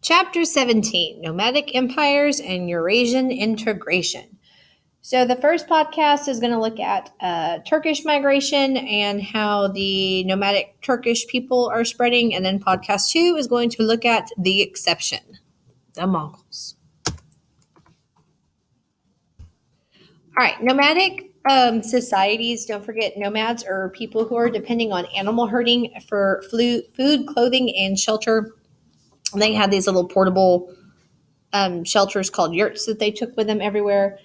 Chapter 17, Nomadic Empires and Eurasian Integration. So the first podcast is going to look at Turkish migration and how the nomadic Turkish people are spreading. And then podcast 2 is going to look at the exception, the Mongols. All right, nomadic societies, don't forget nomads are people who are depending on animal herding for food, clothing, and shelter. They had these little portable shelters called yurts that they took with them everywhere.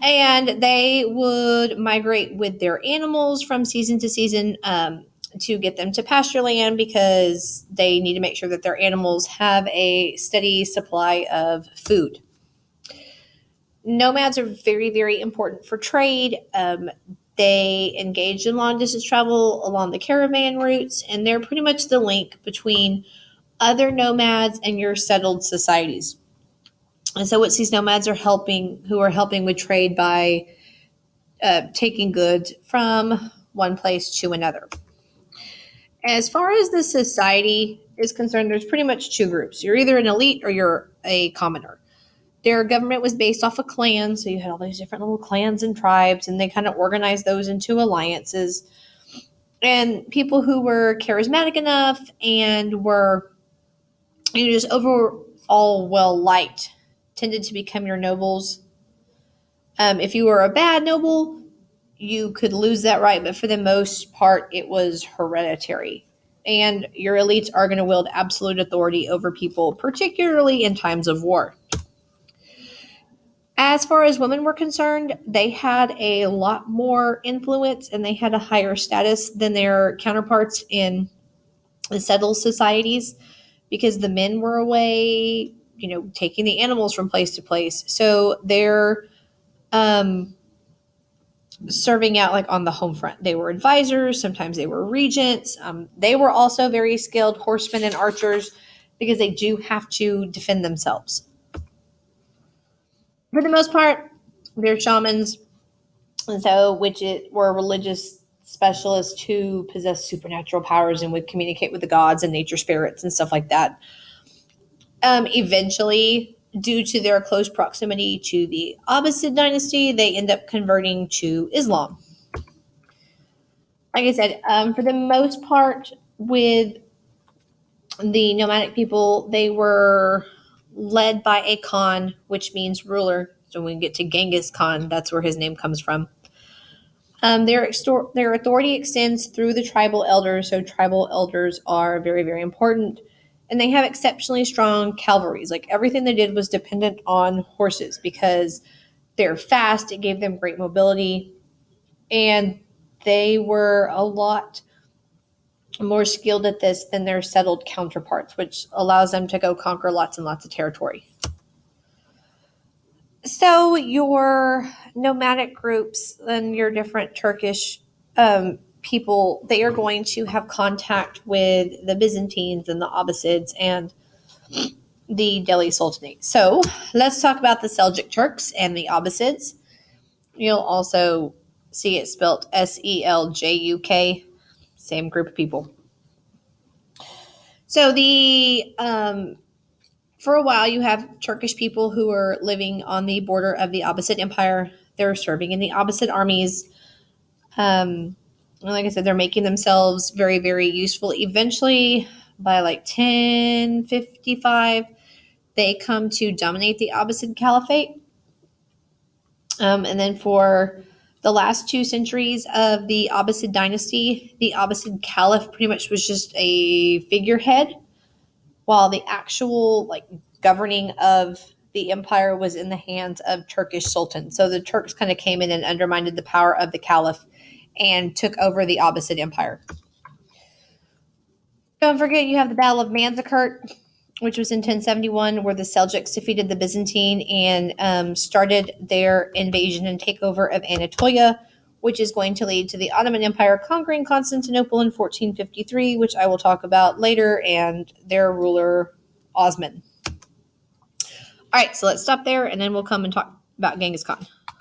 And they would migrate with their animals from season to season to get them to pasture land because they need to make sure that their animals have a steady supply of food. Nomads are very, very important for trade. They engage in long distance travel along the caravan routes, and they're pretty much the link between other nomads and your settled societies. And so what these nomads are helping with trade by taking goods from one place to another. As far as the society is concerned, there's pretty much two groups. You're either an elite or you're a commoner. Their government was based off of clans, so you had all these different little clans and tribes, and they kind of organized those into alliances. And people who were charismatic enough and were just overall well liked tended to become your nobles. If you were a bad noble, you could lose that right, but for the most part, it was hereditary. And your elites are going to wield absolute authority over people, particularly in times of war. As far as women were concerned, they had a lot more influence and they had a higher status than their counterparts in the settled societies because the men were away, taking the animals from place to place. So they're serving out like on the home front. They were advisors. Sometimes they were regents. They were also very skilled horsemen and archers because they do have to defend themselves. For the most part, they're shamans, and so were religious specialists who possessed supernatural powers and would communicate with the gods and nature spirits and stuff like that. Eventually, due to their close proximity to the Abbasid dynasty, they end up converting to Islam. Like I said, for the most part, with the nomadic people, they were led by a Khan, which means ruler. So when we get to Genghis Khan, that's where his name comes from. Their authority extends through the tribal elders, so tribal elders are very, very important. And they have exceptionally strong cavalries. Like everything they did was dependent on horses because they're fast. It gave them great mobility. And they were a lot more skilled at this than their settled counterparts, which allows them to go conquer lots and lots of territory. So your nomadic groups and your different Turkish people, they are going to have contact with the Byzantines and the Abbasids and the Delhi Sultanate. So let's talk about the Seljuk Turks and the Abbasids. You'll also see it spelled Seljuk, same group of people. So for a while, you have Turkish people who are living on the border of the Abbasid Empire. They're serving in the Abbasid armies. Like I said, they're making themselves very, very useful. Eventually, by like 1055, they come to dominate the Abbasid Caliphate. And then for the last 2 centuries of the Abbasid dynasty, the Abbasid Caliph pretty much was just a figurehead, while the actual governing of the empire was in the hands of Turkish sultans. So the Turks kind of came in and undermined the power of the Caliph and took over the Abbasid Empire. Don't forget, you have the Battle of Manzikert, which was in 1071, where the Seljuks defeated the Byzantine and started their invasion and takeover of Anatolia, which is going to lead to the Ottoman Empire conquering Constantinople in 1453, which I will talk about later, and their ruler, Osman. All right, so let's stop there, and then we'll come and talk about Genghis Khan.